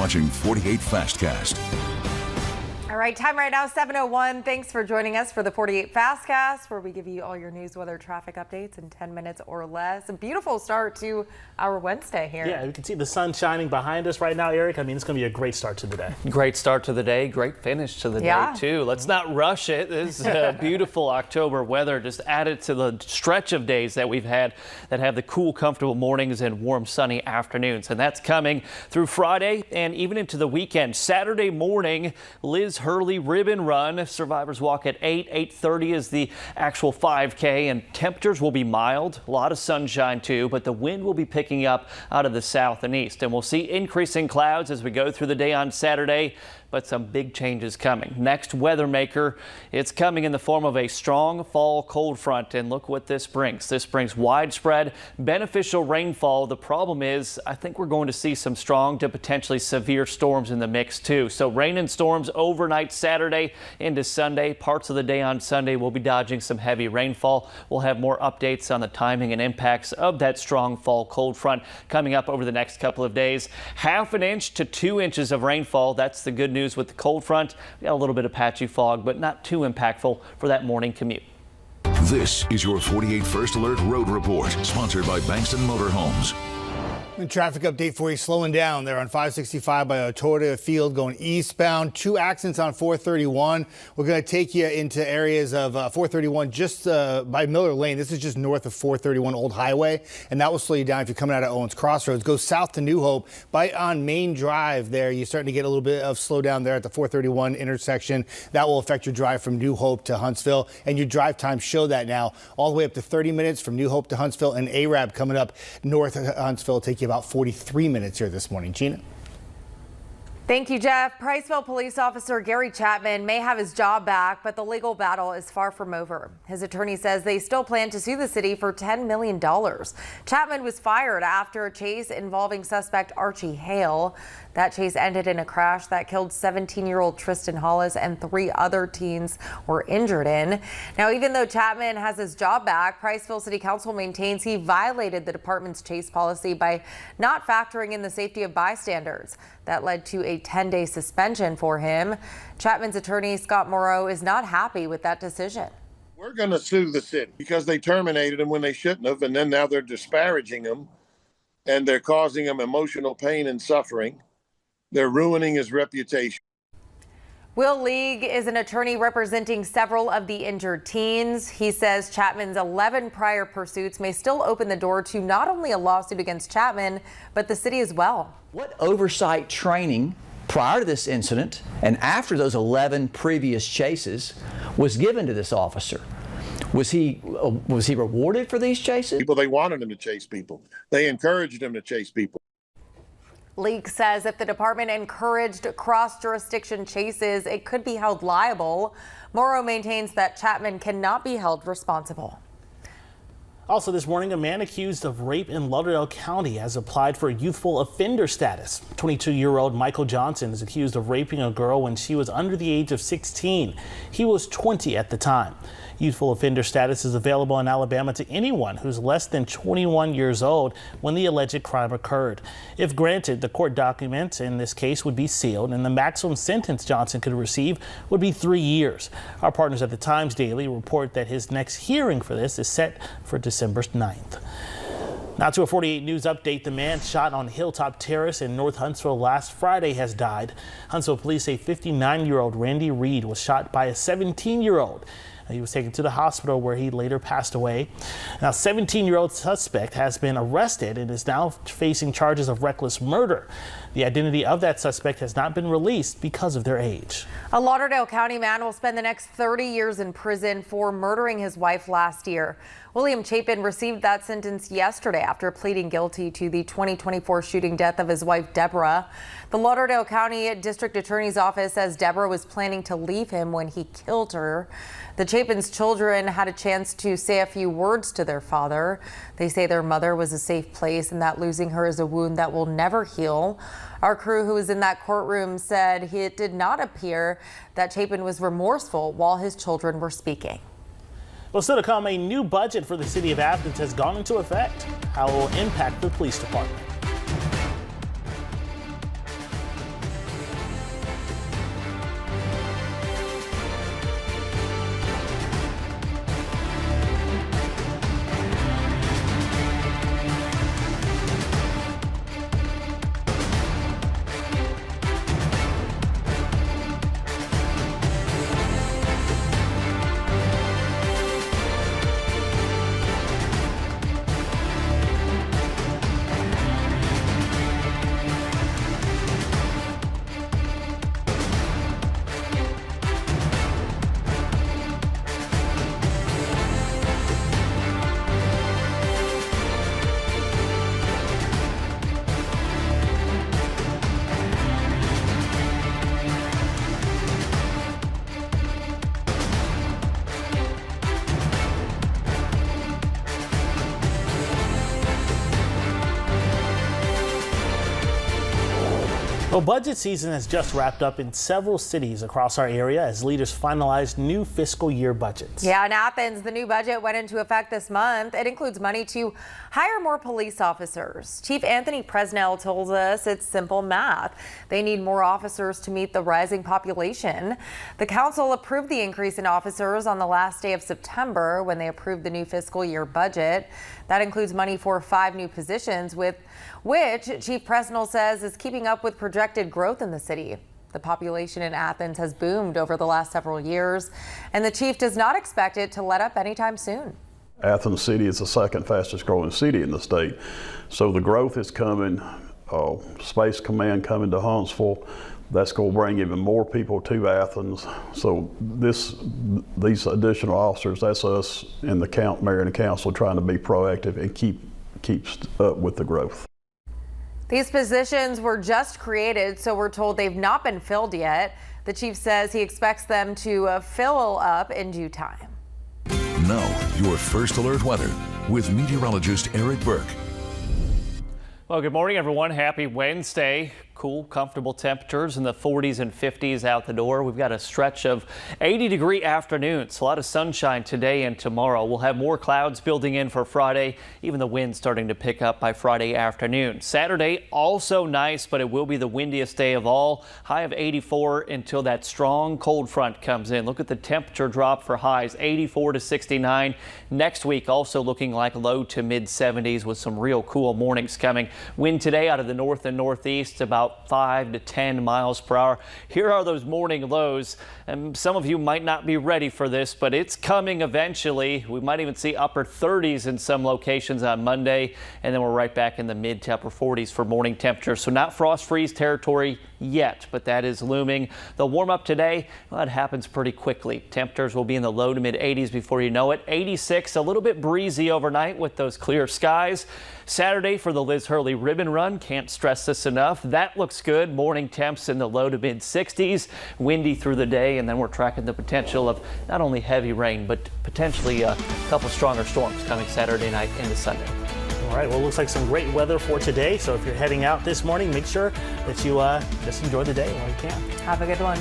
watching 48 Fastcast. All right, time right now, 7:01. Thanks for joining us for the 48 Fastcast, where we give you all your news, weather, traffic updates in 10 minutes or less. A beautiful start to our Wednesday here. Yeah, you can see the sun shining behind us right now, Eric. I mean, it's going to be a great start to the day. Great start to the day, great finish to the day, too. Let's not rush it. This is beautiful October weather just added to the stretch of days that we've had that have the cool, comfortable mornings and warm, sunny afternoons. And that's coming through Friday and even into the weekend. Saturday morning, Liz Hurley Ribbon Run. Survivors walk at 8:30 is the actual 5K, and temperatures will be mild. A lot of sunshine, too, but the wind will be picking up out of the south and east. And we'll see increasing clouds as we go through the day on Saturday, but some big changes coming. Next weather maker, it's coming in the form of a strong fall cold front, and look what this brings. This brings widespread beneficial rainfall. The problem is, I think we're going to see some strong to potentially severe storms in the mix too. So rain and storms overnight Saturday into Sunday. Parts of the day on Sunday will be dodging some heavy rainfall. We'll have more updates on the timing and impacts of that strong fall cold front coming up over the next couple of days. 1/2 inch to 2 inches of rainfall. That's the good news with the cold front. We got a little bit of patchy fog, but not too impactful for that morning commute. This is your 48 First Alert Road Report, sponsored by Bankston Motorhomes. A traffic update for you, slowing down there on 565 by Otoda Field going eastbound. 2 accidents on 431. We're going to take you into areas of 431 just by Miller Lane. This is just north of 431 Old Highway, and that will slow you down if you're coming out of Owens Crossroads. Go south to New Hope. By on Main Drive there, you're starting to get a little bit of slowdown there at the 431 intersection. That will affect your drive from New Hope to Huntsville, and your drive times show that now. All the way up to 30 minutes from New Hope to Huntsville, and Arab coming up north of Huntsville take you about 43 minutes here this morning. Gina? Thank you, Jeff. Priceville police officer Gary Chapman may have his job back, but the legal battle is far from over. His attorney says they still plan to sue the city for $10 million. Chapman was fired after a chase involving suspect Archie Hale. That chase ended in a crash that killed 17-year-old Tristan Hollis and 3 other teens were injured in. Now, even though Chapman has his job back, Priceville City Council maintains he violated the department's chase policy by not factoring in the safety of bystanders. That led to a 10-day suspension for him. Chapman's attorney, Scott Morrow, is not happy with that decision. We're going to sue the city because they terminated him when they shouldn't have, and then now they're disparaging him, and they're causing him emotional pain and suffering. They're ruining his reputation. Will League is an attorney representing several of the injured teens. He says Chapman's 11 prior pursuits may still open the door to not only a lawsuit against Chapman, but the city as well. What oversight training prior to this incident and after those 11 previous chases was given to this officer? Was he rewarded for these chases? They wanted him to chase people. They encouraged him to chase people. League says if the department encouraged cross-jurisdiction chases, it could be held liable. Morrow maintains that Chapman cannot be held responsible. Also this morning, a man accused of rape in Lauderdale County has applied for youthful offender status. 22-year-old Michael Johnson is accused of raping a girl when she was under the age of 16. He was 20 at the time. Youthful offender status is available in Alabama to anyone who's less than 21 years old when the alleged crime occurred. If granted, the court documents in this case would be sealed, and the maximum sentence Johnson could receive would be 3 years. Our partners at the Times Daily report that his next hearing for this is set for December 9th. Now to a 48 News update. The man shot on Hilltop Terrace in North Huntsville last Friday has died. Huntsville police say 59-year-old Randy Reed was shot by a 17-year-old. He was taken to the hospital where he later passed away. Now, 17-year-old suspect has been arrested and is now facing charges of reckless murder. The identity of that suspect has not been released because of their age. A Lauderdale County man will spend the next 30 years in prison for murdering his wife last year. William Chapin received that sentence yesterday after pleading guilty to the 2024 shooting death of his wife, Deborah. The Lauderdale County District Attorney's Office says Deborah was planning to leave him when he killed her. The Chapin's children had a chance to say a few words to their father. They say their mother was a safe place and that losing her is a wound that will never heal. Our crew who was in that courtroom said it did not appear that Chapin was remorseful while his children were speaking. Well, still to come, a new budget for the city of Athens has gone into effect. How it will impact the police department. Well, budget season has just wrapped up in several cities across our area as leaders finalized new fiscal year budgets. Yeah, in Athens, the new budget went into effect this month. It includes money to hire more police officers. Chief Anthony Presnell told us it's simple math. They need more officers to meet the rising population. The council approved the increase in officers on the last day of September when they approved the new fiscal year budget. That includes money for 5 new positions, with which Chief Presnell says is keeping up with projected growth in the city. The population in Athens has boomed over the last several years, and the chief does not expect it to let up anytime soon. Athens City is the second fastest growing city in the state. So the growth is coming, Space Command coming to Huntsville. That's going to bring even more people to Athens. So these additional officers, that's us in the mayor and the council trying to be proactive and keep up with the growth. These positions were just created, so we're told they've not been filled yet. The chief says he expects them to fill up in due time. Now, your first alert weather with meteorologist Eric Burke. Well, good morning, everyone. Happy Wednesday. Cool, comfortable temperatures in the 40s and 50s out the door. We've got a stretch of 80-degree afternoons. A lot of sunshine today and tomorrow. We'll have more clouds building in for Friday. Even the wind starting to pick up by Friday afternoon. Saturday, also nice, but it will be the windiest day of all. High of 84 until that strong cold front comes in. Look at the temperature drop for highs, 84 to 69. Next week, also looking like low to mid 70s with some real cool mornings coming. Wind today out of the north and northeast about 5 to 10 miles per hour. Here are those morning lows, and some of you might not be ready for this, but it's coming eventually. We might even see upper 30s in some locations on Monday, and then we're right back in the mid to upper 40s for morning temperatures. So not frost freeze territory yet, but that is looming. The warm up today, well, it happens pretty quickly. Temperatures will be in the low to mid 80s before you know it. 86, a little bit breezy overnight with those clear skies. Saturday for the Liz Hurley Ribbon Run. Can't stress this enough. That looks good. Morning temps in the low to mid 60s. Windy through the day, and then we're tracking the potential of not only heavy rain, but potentially a couple stronger storms coming Saturday night into Sunday. All right, well, it looks like some great weather for today. So if you're heading out this morning, make sure that you just enjoy the day while you can. Have a good one.